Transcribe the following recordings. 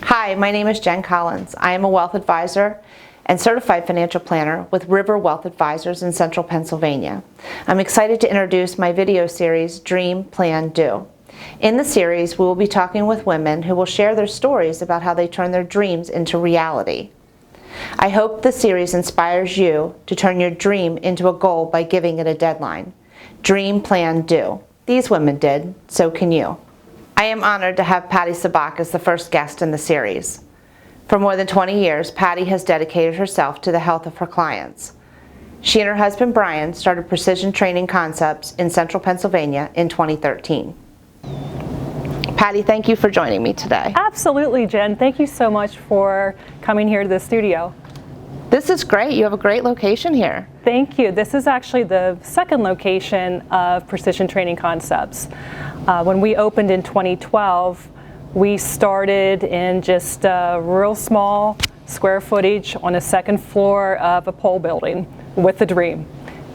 Hi, my name is Jen Collins. I am a wealth advisor and certified financial planner with River Wealth Advisors in Central Pennsylvania. I'm excited to introduce my video series, Dream.Plan.Do. In the series, we will be talking with women who will share their stories about how they turn their dreams into reality. I hope the series inspires you to turn your dream into a goal by giving it a deadline. Dream.Plan.Do. These women did, so can you. I am honored to have Patty Sibbach as the first guest in the series. For more than 20 years, Patty has dedicated herself to the health of her clients. She and her husband Brian started Precision Training Concepts in Central Pennsylvania in 2013. Patty, thank you for joining me today. Absolutely, Jen. Thank you so much for coming here to the studio. This is great. You have a great location here. Thank you. This is actually the second location of Precision Training Concepts. When we opened in 2012, we started in just a real small square footage on a second floor of a pole building with a dream.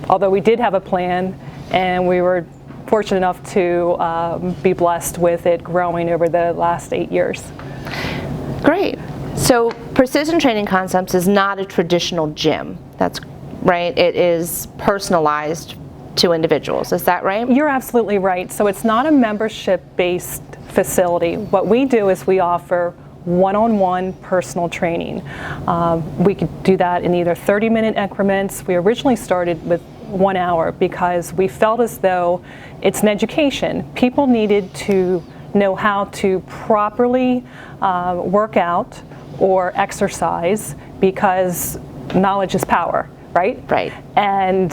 Although we did have a plan, and we were fortunate enough to be blessed with it growing over the last 8 years. Great. So Precision Training Concepts is not a traditional gym. That's right. It is personalized to individuals. Is that right? You're absolutely right. So it's not a membership-based facility. What we do is we offer one-on-one personal training. We could do that in either 30-minute increments. We originally started with 1 hour because we felt as though it's an education. People needed to know how to properly work out or exercise because knowledge is power, right? Right. And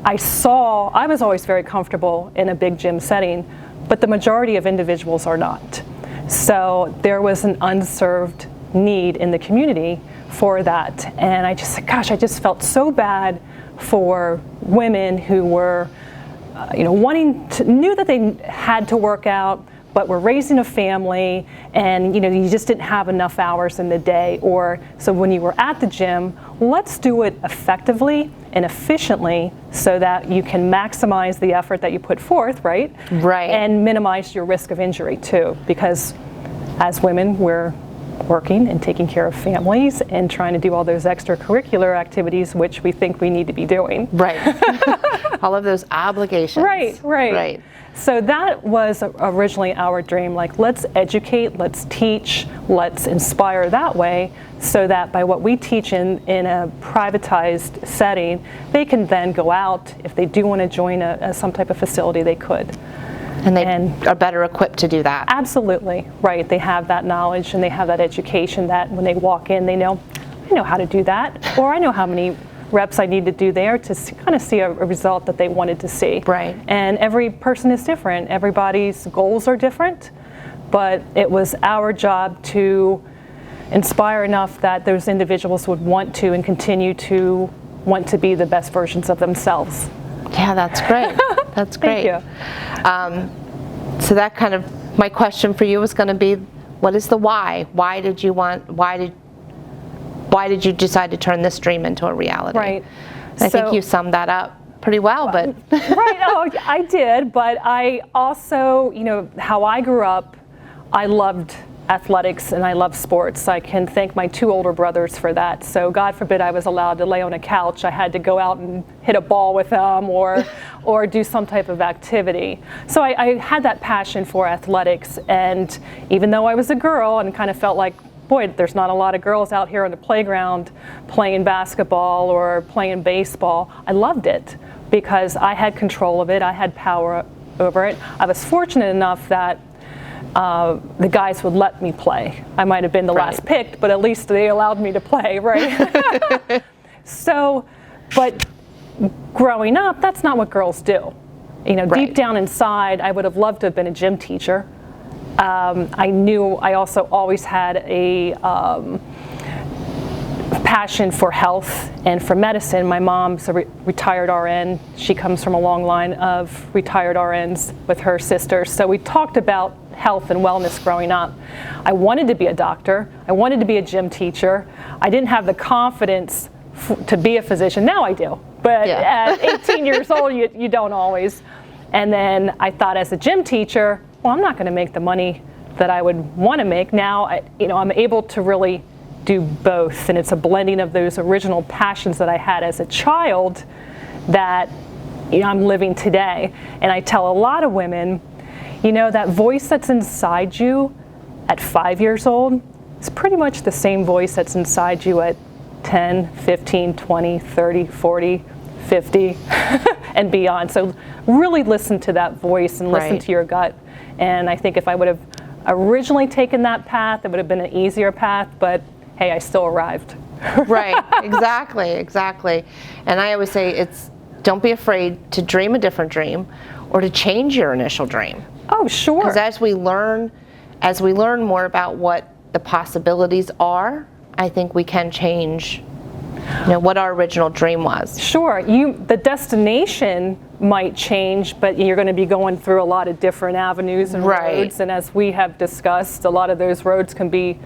I was always very comfortable in a big gym setting, but the majority of individuals are not. So there was an unserved need in the community for that. And I just said, gosh, I just felt so bad for women who were, knew that they had to work out, but we're raising a family, and you just didn't have enough hours in the day. Or so when you were at the gym, let's do it effectively and efficiently so that you can maximize the effort that you put forth, right? Right. And minimize your risk of injury too, because as women, we're working and taking care of families and trying to do all those extracurricular activities which we think we need to be doing. Right. All of those obligations. Right. So that was originally our dream, like let's educate, let's teach, let's inspire that way so that by what we teach in a privatized setting, they can then go out, if they do want to join some type of facility, they could. And they are better equipped to do that. Absolutely, right. They have that knowledge and they have that education that when they walk in, I know how to do that, or I know how many reps I need to do there to kind of see a result that they wanted to see. Right. And every person is different. Everybody's goals are different, but it was our job to inspire enough that those individuals would want to and continue to want to be the best versions of themselves. Yeah, that's great. That's great. Thank you. So that kind of, my question for you was going to be, what is the why? Why did you decide to turn this dream into a reality? Right. I think you summed that up pretty well, but. Right, I did, but I also, how I grew up, I loved athletics and I love sports. I can thank my 2 older brothers for that. So God forbid I was allowed to lay on a couch. I had to go out and hit a ball with them or do some type of activity. So I had that passion for athletics, and even though I was a girl and kind of felt like, boy, there's not a lot of girls out here on the playground playing basketball or playing baseball, I loved it because I had control of it. I had power over it. I was fortunate enough that the guys would let me play. I might have been the last picked, but at least they allowed me to play, right? So, but growing up, that's not what girls do. Deep down inside, I would have loved to have been a gym teacher. I knew I also always had a passion for health and for medicine. My mom's a retired RN. She comes from a long line of retired RNs with her sisters. So we talked about health and wellness growing up. I wanted to be a doctor. I wanted to be a gym teacher. I didn't have the confidence to be a physician. Now I do. But at 18 years old, you don't always. And then I thought as a gym teacher, well, I'm not going to make the money that I would want to make. Now, I'm able to really do both, and it's a blending of those original passions that I had as a child that I'm living today. And I tell a lot of women, that voice that's inside you at 5 years old is pretty much the same voice that's inside you at 10, 15, 20, 30, 40, 50, and beyond. So really listen to that voice and listen to your gut. And I think if I would have originally taken that path, it would have been an easier path, but hey, I still arrived. Right, exactly. And I always say don't be afraid to dream a different dream or to change your initial dream. Oh, sure. Because as we learn more about what the possibilities are, I think we can change what our original dream was. Sure. The destination might change, but you're going to be going through a lot of different avenues and roads. And as we have discussed, a lot of those roads can be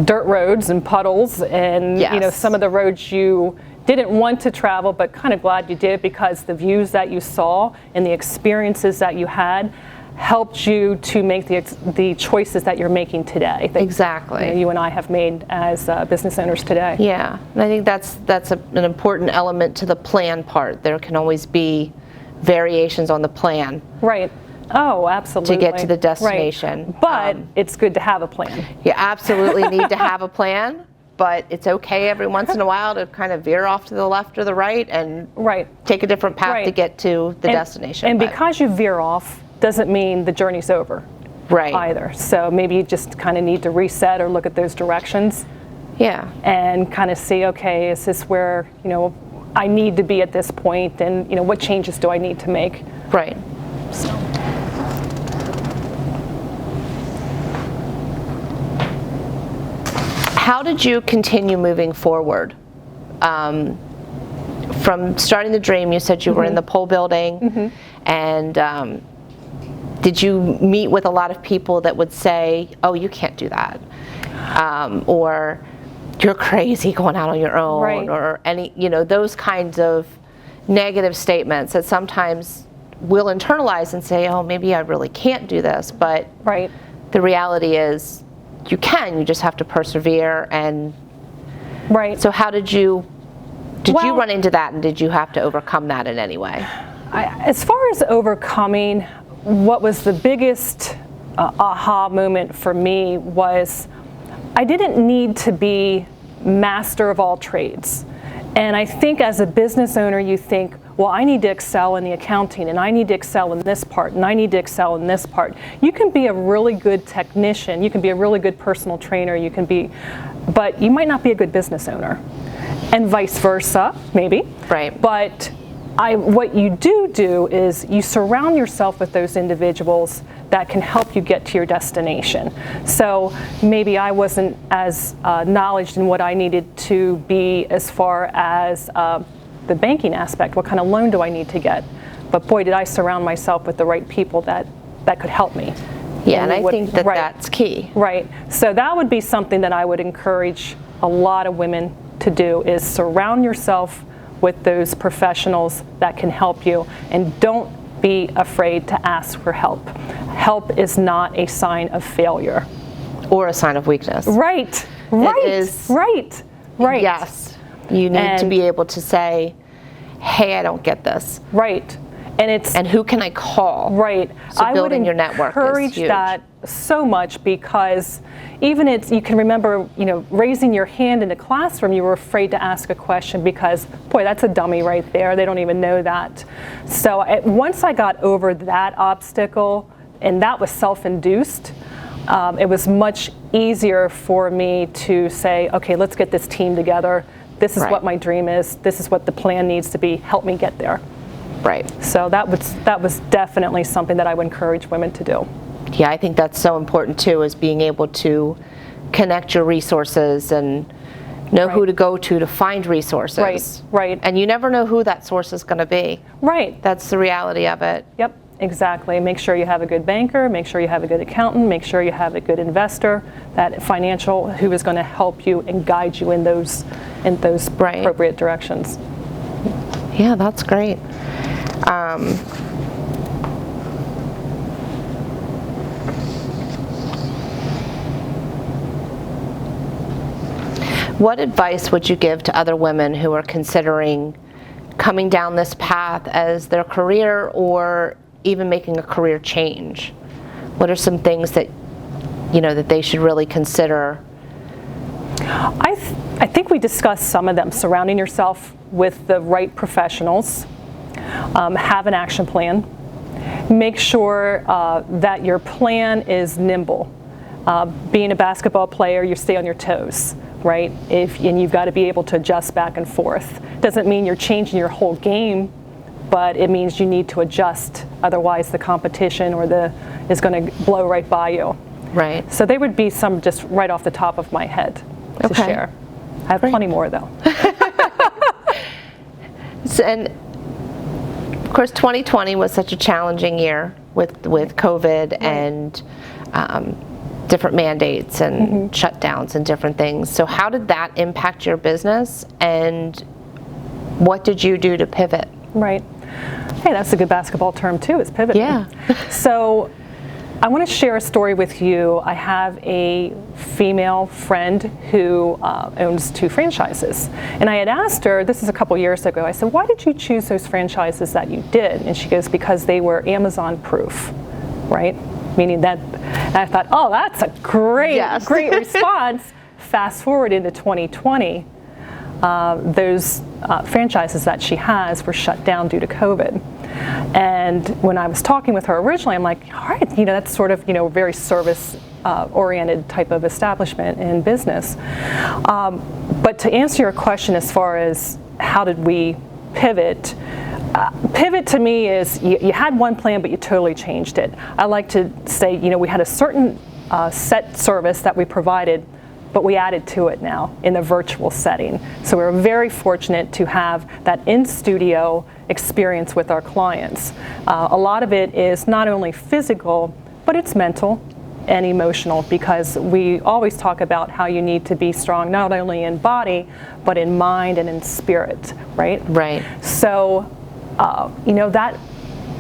dirt roads and puddles, and some of the roads you didn't want to travel, but kind of glad you did, because the views that you saw and the experiences that you had helped you to make the choices that you're making today. Exactly. You and I have made as business owners today. Yeah, and I think that's an important element to the plan part. There can always be variations on the plan. Right. Oh, absolutely. To get to the destination. Right. But it's good to have a plan. You absolutely need to have a plan, but it's okay every once in a while to kind of veer off to the left or the right and take a different path to get to the destination. And because you veer off doesn't mean the journey's over either. So maybe you just kind of need to reset or look at those directions. Yeah. And kind of see, okay, is this where, I need to be at this point, and, what changes do I need to make? Right. So. How did you continue moving forward? From starting the dream, you said you were in the pole building, and did you meet with a lot of people that would say, oh, you can't do that, or you're crazy going out on your own, or any, those kinds of negative statements that sometimes we'll internalize and say, oh, maybe I really can't do this, but the reality is you can, you just have to persevere. And so how did you run into that, and did you have to overcome that in any way? As far as overcoming, what was the biggest aha moment for me was I didn't need to be master of all trades. And I think as a business owner, you think, well, I need to excel in the accounting, and I need to excel in this part, and I need to excel in this part. You can be a really good technician, you can be a really good personal trainer, but you might not be a good business owner. And vice versa, maybe. Right. But what you do is you surround yourself with those individuals that can help you get to your destination. So maybe I wasn't as knowledgeable in what I needed to be as far as the banking aspect. What kind of loan do I need to get? But boy, did I surround myself with the right people that could help me. Yeah, and I think that's key. Right. So that would be something that I would encourage a lot of women to do, is surround yourself with those professionals that can help you, and don't be afraid to ask for help. Help is not a sign of failure. Or a sign of weakness. Right. It is. Right. Yes. You need to be able to say, hey, I don't get this. Right. And who can I call? Right. So building your network is huge. I would encourage that so much, because even you can remember, raising your hand in the classroom, you were afraid to ask a question because, boy, that's a dummy right there. They don't even know that. So once I got over that obstacle, and that was self-induced, it was much easier for me to say, okay, let's get this team together. This is what my dream is. This is what the plan needs to be. Help me get there. Right. So that was definitely something that I would encourage women to do. Yeah, I think that's so important too, is being able to connect your resources and know who to go to find resources. Right. And you never know who that source is going to be. Right. That's the reality of it. Yep, exactly. Make sure you have a good banker, make sure you have a good accountant, make sure you have a good investor, that financial, who is going to help you and guide you in those appropriate directions. Yeah, that's great. What advice would you give to other women who are considering coming down this path as their career or even making a career change? What are some things that that they should really consider? I think we discussed some of them. Surrounding yourself with the right professionals, have an action plan, make sure that your plan is nimble. Being a basketball player, you stay on your toes, right? And you've got to be able to adjust back and forth. Doesn't mean you're changing your whole game, but it means you need to adjust. Otherwise, the competition is going to blow right by you. Right. So they would be some just right off the top of my head to share. I have plenty more though. And of course, 2020 was such a challenging year with COVID and different mandates and shutdowns and different things. So how did that impact your business, and what did you do to pivot? Right. Hey, that's a good basketball term too, is pivoting. Yeah. So I want to share a story with you. I have a female friend who owns 2 franchises. And I had asked her, this is a couple years ago, I said, why did you choose those franchises that you did? And she goes, because they were Amazon proof, right? Meaning that, and I thought, oh, that's a great response. Fast forward into 2020, those franchises that she has were shut down due to COVID. And when I was talking with her originally, I'm like, all right, that's sort of, very service oriented type of establishment in business. But to answer your question as far as how did we pivot, pivot to me is you had one plan, but you totally changed it. I like to say, we had a certain set service that we provided, but we added to it now in a virtual setting. So we're very fortunate to have that in-studio experience with our clients. A lot of it is not only physical, but it's mental and emotional, because we always talk about how you need to be strong not only in body, but in mind and in spirit, right? Right. So, that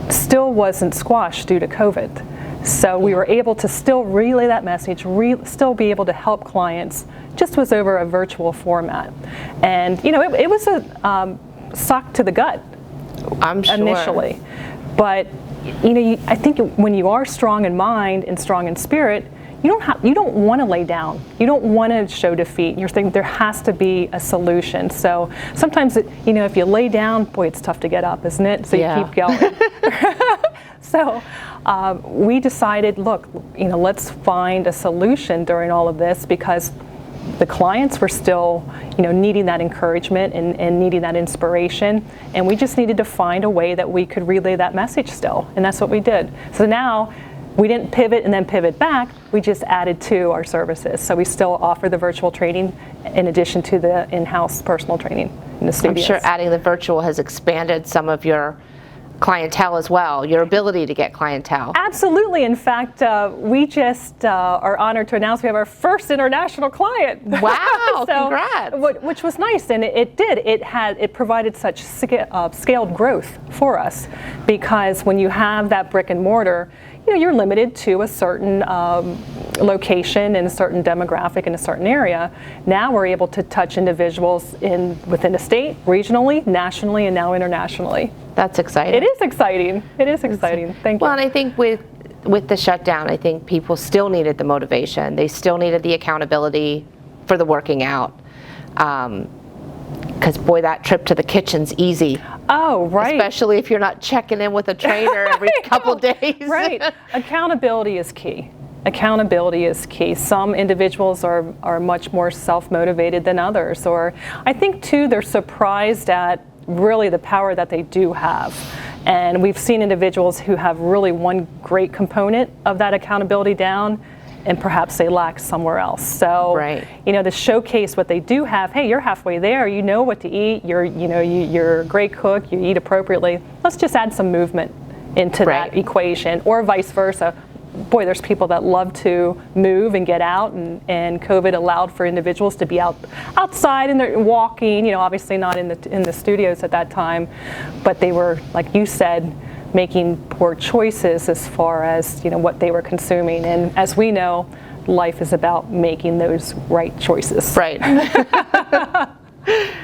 still wasn't squashed due to COVID. So we were able to still relay that message, still be able to help clients, just was over a virtual format. And, it was a suck to the gut. I'm sure. Initially. But, I think when you are strong in mind and strong in spirit, you don't want to lay down. You don't want to show defeat. You're thinking there has to be a solution. So sometimes, if you lay down, boy, it's tough to get up, isn't it? So you keep going. So we decided, look, let's find a solution during all of this, because the clients were still, needing that encouragement and needing that inspiration, and we just needed to find a way that we could relay that message still, and that's what we did. So now, we didn't pivot and then pivot back, we just added to our services. So we still offer the virtual training in addition to the in-house personal training in the studios. I'm sure adding the virtual has expanded some of your clientele as well, your ability to get clientele. Absolutely. In fact, we just are honored to announce we have our first international client. Wow, congrats. Which was nice, and it provided such scaled growth for us, because when you have that brick and mortar, you're limited to a certain location and a certain demographic in a certain area. Now we're able to touch individuals within a state, regionally, nationally, and now internationally. That's exciting. It is exciting. It is exciting. Thank you. Well, and I think with the shutdown, I think people still needed the motivation. They still needed the accountability for the working out. Because boy, that trip to the kitchen's easy. Oh, right. Especially if you're not checking in with a trainer every couple days. Right. Accountability is key. Accountability is key. Some individuals are much more self-motivated than others, or I think too they're surprised at really the power that they do have. And we've seen individuals who have really one great component of that accountability down, and perhaps they lack somewhere else. So, to showcase what they do have, hey, you're halfway there, you know what to eat, you're a great cook, you eat appropriately. Let's just add some movement into that equation, or vice versa. Boy, there's people that love to move and get out, and COVID allowed for individuals to be outside and they're walking, obviously not in the studios at that time, but they were, like you said, making poor choices as far as what they were consuming. And as we know, life is about making those right choices. Right.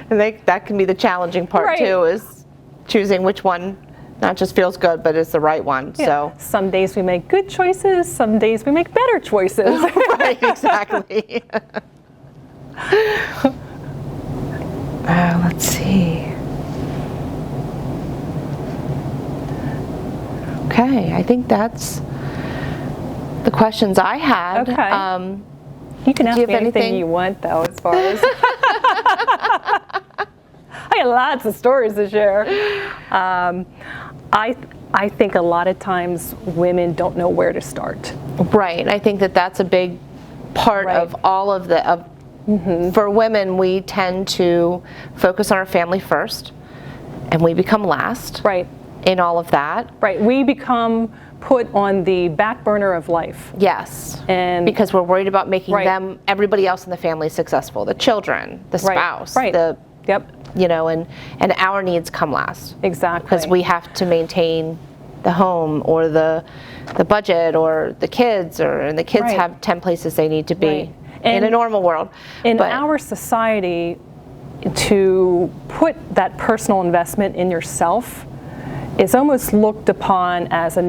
And that can be the challenging part Right. too, is choosing which one not just feels good, but is the right one. Yeah. So some days we make good choices, some days we make better choices. right, exactly. Let's see. Okay, I think that's the questions I had. Okay. You can ask you me have anything anything? you want, though, as far as. I got lots of stories to share. I think a lot of times women don't know where to start. Right. I think that's a big part Right. of all of the. For women, we tend to focus on our family first, and we become last. Right. In all of that. Right. We become put on the back burner of life. Yes. And because we're worried about making Right. everybody else in the family successful, the children, the Right. spouse, Right. Yep. And our needs come last. Exactly. Because we have to maintain the home or the budget or the kids, and the kids Right. have 10 places they need to be Right. in And a normal world. In But- our society, to put that personal investment in yourself is almost looked upon as a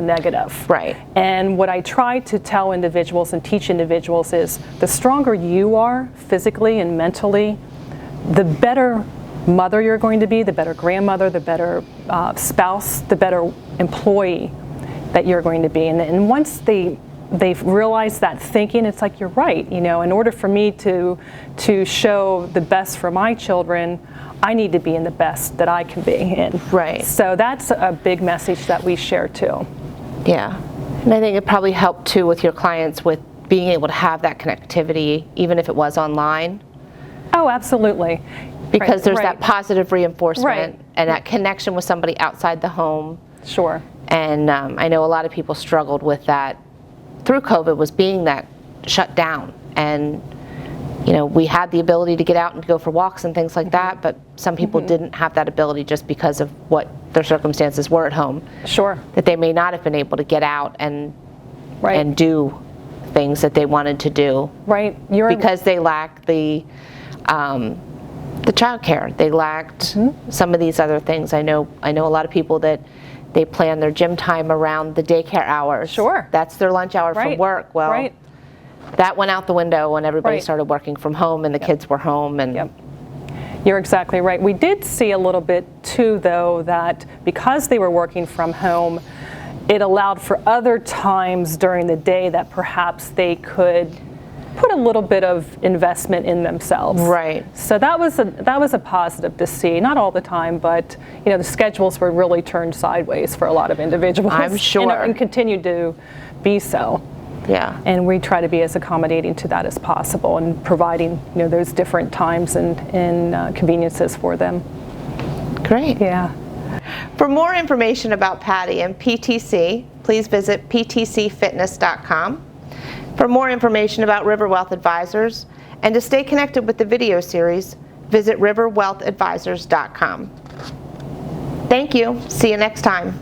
negative. Right. And what I try to tell individuals and teach individuals is the stronger you are physically and mentally, the better mother you're going to be, the better grandmother, the better spouse, the better employee that you're going to be. And once they've realized that thinking, it's like, you're right. In order for me to show the best for my children, I need to be in the best that I can be in. Right. So that's a big message that we share too. Yeah. And I think it probably helped too with your clients with being able to have that connectivity, even if it was online. Oh, absolutely. Because Right, there's right. that positive reinforcement Right. and that connection with somebody outside the home. Sure. And I know a lot of people struggled with that through COVID, was being that shut down. And, we had the ability to get out and go for walks and things like that, but some people didn't have that ability just because of what their circumstances were at home. Sure. That they may not have been able to get out and Right. and do things that they wanted to do. Right. Because they lacked the child care. They lacked some of these other things. I know a lot of people that they plan their gym time around the daycare hours. Sure. That's their lunch hour Right. from work. Well, Right. that went out the window when everybody Right. started working from home and the kids were home. And Yep. You're exactly right. We did see a little bit too, though, that because they were working from home, it allowed for other times during the day that perhaps they could put a little bit of investment in themselves. Right. So that was a positive to see. Not all the time, but the schedules were really turned sideways for a lot of individuals. I'm sure. And continue to be so. yeah. And we try to be as accommodating to that as possible and providing those different times and conveniences for them. Great. Yeah. For more information about Patty and PTC, please visit ptcfitness.com. For more information about River Wealth Advisors and to stay connected with the video series, visit riverwealthadvisors.com. Thank you. See you next time.